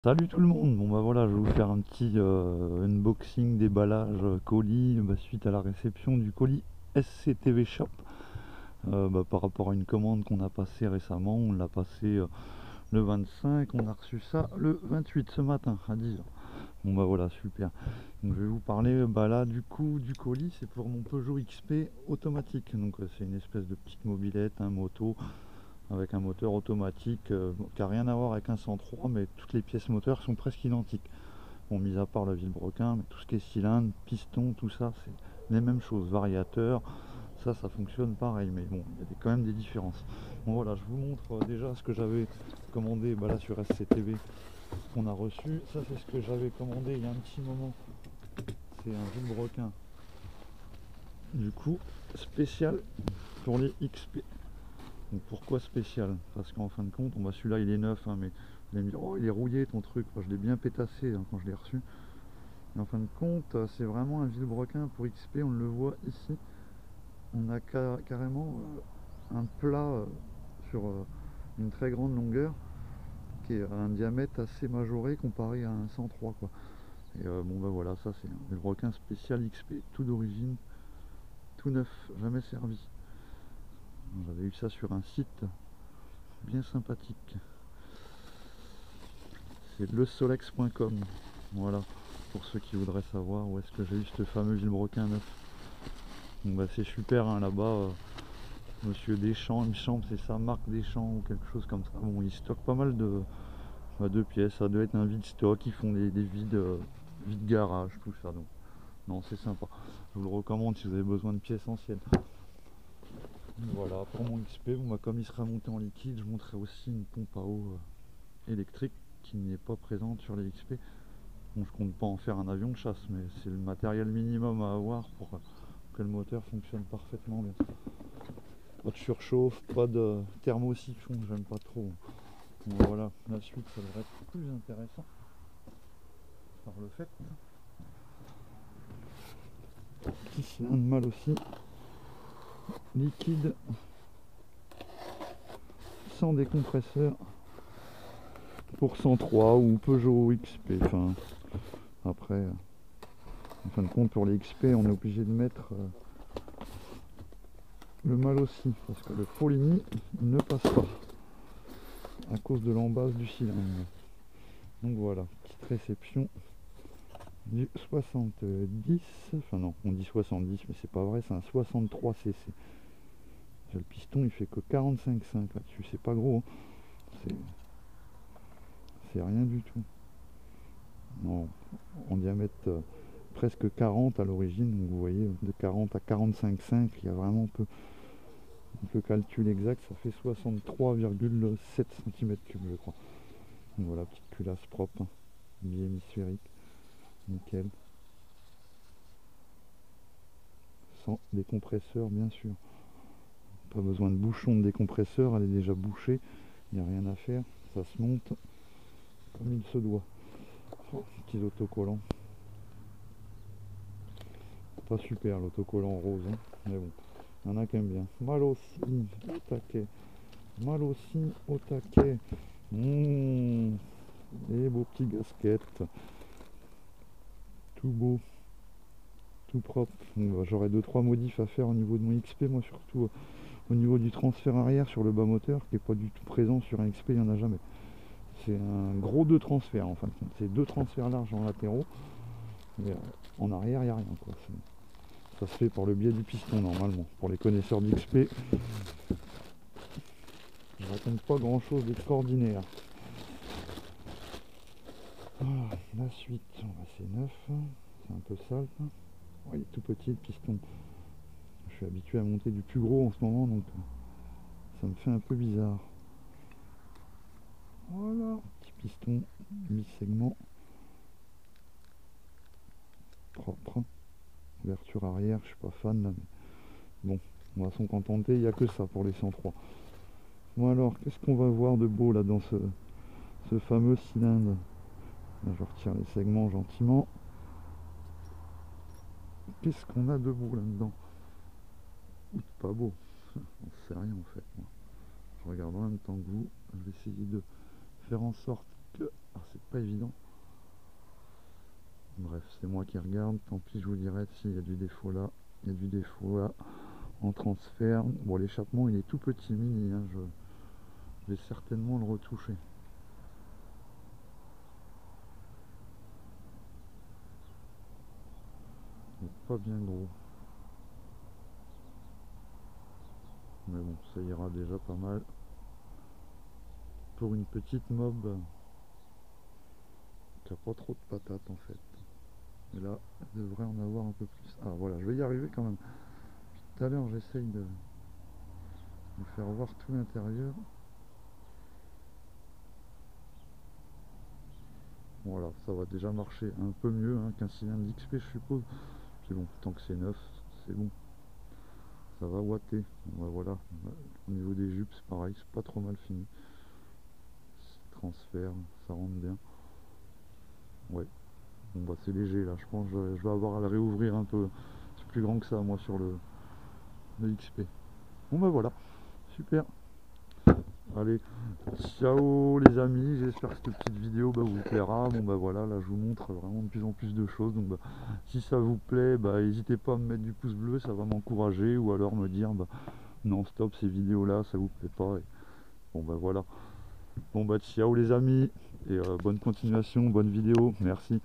Salut tout le monde, bon bah voilà, je vais vous faire un petit unboxing, déballage colis suite à la réception du colis SCTV Shop. Par rapport à une commande qu'on a passée récemment, on l'a passé le 25, on a reçu ça le 28 ce matin à 10h. Bon bah voilà, super. Donc je vais vous parler là du coup du colis, c'est pour mon Peugeot XP automatique. Donc c'est une espèce de petite mobilette, un moto avec un moteur automatique qui n'a rien à voir avec un 103, mais toutes les pièces moteurs sont presque identiques. Bon, mis à part le vilebrequin, mais tout ce qui est cylindre, piston, tout ça, c'est les mêmes choses. Variateur, ça fonctionne pareil, mais bon, il y a quand même des différences. Bon voilà, je vous montre déjà ce que j'avais commandé là sur SCTV qu'on a reçu. Ça c'est ce que j'avais commandé il y a un petit moment. C'est un vilebrequin. Du coup, spécial pour les XP. Donc pourquoi spécial? Parce qu'en fin de compte, celui-là il est neuf, hein, mais vous allez me dire, oh il est rouillé ton truc. Enfin, je l'ai bien pétassé quand je l'ai reçu. Et en fin de compte, c'est vraiment un vilebrequin pour XP, on le voit ici. On a carrément un plat sur une très grande longueur qui est un diamètre assez majoré comparé à un 103 quoi. Et voilà, ça c'est un vilebrequin spécial XP, tout d'origine, tout neuf, jamais servi. J'avais eu ça sur un site bien sympathique. C'est lesolex.com. Voilà, pour ceux qui voudraient savoir où est-ce que j'ai eu ce fameux vilebrequin neuf. Donc c'est super, hein, là-bas, Monsieur Deschamps, il me semble, c'est sa marque Deschamps ou quelque chose comme ça. Bon, il stocke pas mal de pièces, ça doit être un vide stock, ils font des vides, vides garage, tout ça. Donc non, c'est sympa. Je vous le recommande si vous avez besoin de pièces anciennes. Voilà, pour mon XP, comme il sera monté en liquide, je montrerai aussi une pompe à eau électrique qui n'est pas présente sur les XP. Bon, je compte pas en faire un avion de chasse, mais c'est le matériel minimum à avoir pour que le moteur fonctionne parfaitement bien. Pas de surchauffe, pas de thermosiphon, j'aime pas trop. Bon, voilà, la suite ça devrait être plus intéressant par le fait. Petit cylindre mal aussi, liquide, sans décompresseur, pour 103 ou Peugeot XP. Enfin, après, en fin de compte, pour les XP, on est obligé de mettre le mal aussi, parce que le Folini ne passe pas à cause de l'embase du cylindre. Donc voilà, petite réception du 70, enfin non, on dit 70, mais c'est pas vrai, c'est un 63 cc. Le piston il fait que 45,5 là-dessus, c'est pas gros, hein. C'est rien du tout. Non, en diamètre presque 40 à l'origine, donc vous voyez, de 40 à 45,5, il y a vraiment peu. Donc le calcul exact, ça fait 63,7 cm3, je crois. Donc voilà, petite culasse propre, hein, bi-hémisphérique, nickel. Sans décompresseur, bien sûr. Pas besoin de bouchon de décompresseur, elle est déjà bouchée, il n'y a rien à faire, ça se monte comme il se doit. Oh, petits autocollants. Pas super l'autocollant rose, hein, mais bon, il y en a qui aiment bien. Mal aussi, au taquet. Mal aussi, au taquet. Les beaux petits gasquettes. Tout beau, tout propre. J'aurais 2-3 modifs à faire au niveau de mon XP, moi surtout au niveau du transfert arrière sur le bas moteur, qui n'est pas du tout présent sur un XP, il n'y en a jamais. C'est un gros 2 transferts en fin de compte. C'est 2 transferts larges en latéraux. Mais en arrière, il n'y a rien, quoi. Ça se fait par le biais du piston normalement. Pour les connaisseurs d'XP, je ne raconte pas grand chose d'extraordinaire. La suite, c'est neuf. C'est un peu sale. Oh, il est tout petit le piston. Je suis habitué à monter du plus gros en ce moment, donc ça me fait un peu bizarre. Voilà, petit piston, 8 segments. Propre. Ouverture arrière, je suis pas fan là, mais bon, on va s'en contenter, il n'y a que ça pour les 103. Bon alors, qu'est-ce qu'on va voir de beau là dans ce fameux cylindre? Là, je retire les segments gentiment. Qu'est-ce qu'on a de beau là-dedans? Ou de pas beau? On sait rien en fait. Moi. Je regarde en même temps que vous. Je vais essayer de faire en sorte que Alors c'est pas évident. Bref, c'est moi qui regarde, tant pis, je vous dirai s'il y a du défaut là, il y a du défaut là, en transfert. Bon, l'échappement il est tout petit, mini, hein, je vais certainement le retoucher. Il n'est pas bien gros. Mais bon, ça ira déjà pas mal. Pour une petite mob qui a pas trop de patates en fait. Et là, il devrait en avoir un peu plus. Ah voilà, je vais y arriver quand même. Tout à l'heure, j'essaye de faire voir tout l'intérieur. Voilà, ça va déjà marcher un peu mieux hein, qu'un cylindre d'XP, je suppose. Puis bon, tant que c'est neuf, c'est bon. Ça va ouater. Bon, bah, voilà, au niveau des jupes, c'est pareil, c'est pas trop mal fini. Transfert, ça rentre bien. Ouais, bon bah c'est léger là, je pense que je vais avoir à le réouvrir un peu. C'est plus grand que ça, moi, sur le XP. Bon bah voilà, super. Allez, ciao les amis, j'espère que cette petite vidéo vous plaira. Bon bah voilà, là je vous montre vraiment de plus en plus de choses. Donc bah, si ça vous plaît, n'hésitez pas à me mettre du pouce bleu, ça va m'encourager. Ou alors me dire non stop, ces vidéos là ça vous plaît pas. Et bon bah voilà. Bon bah ciao les amis, et bonne continuation, bonne vidéo, merci.